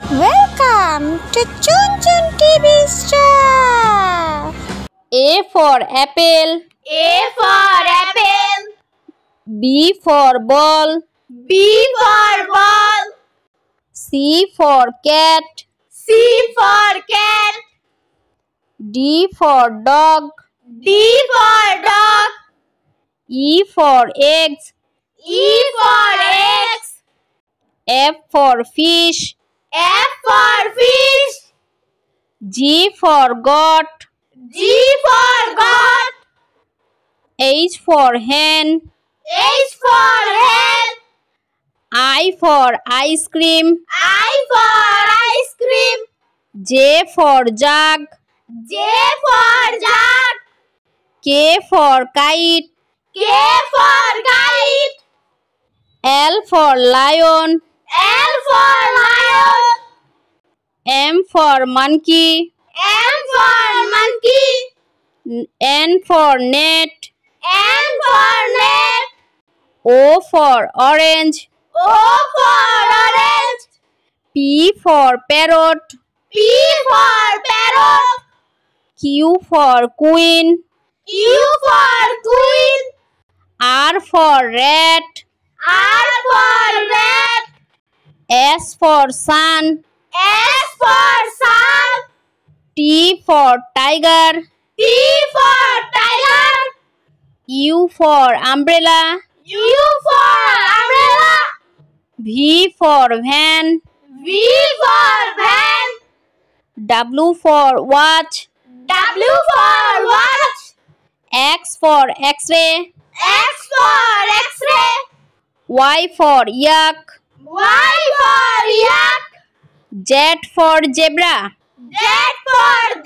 Welcome to Chun Chun TV Star. A for apple. A for apple. B for ball. B for ball. C for cat. C for cat. D for dog. D for dog. E for eggs. E for eggs. F for fish. F for fish. G for goat. G for goat. H for hen. H for hen. I for ice cream. I for ice cream. J for jug. J for jug. K for kite. K for kite. L for lion. L for lion. M for monkey. M for monkey. N for net. N for net. O for orange. O for orange. P for parrot. P for parrot. Q for queen. Q for queen. R for rat. R for rat. S for sun. S for sun. T for tiger. T for tiger. U for umbrella. U for umbrella. V for van. V for van. W for watch. W for watch. X for x-ray. X for x-ray. Y for yak. Y for yak. Z for zebra. Z for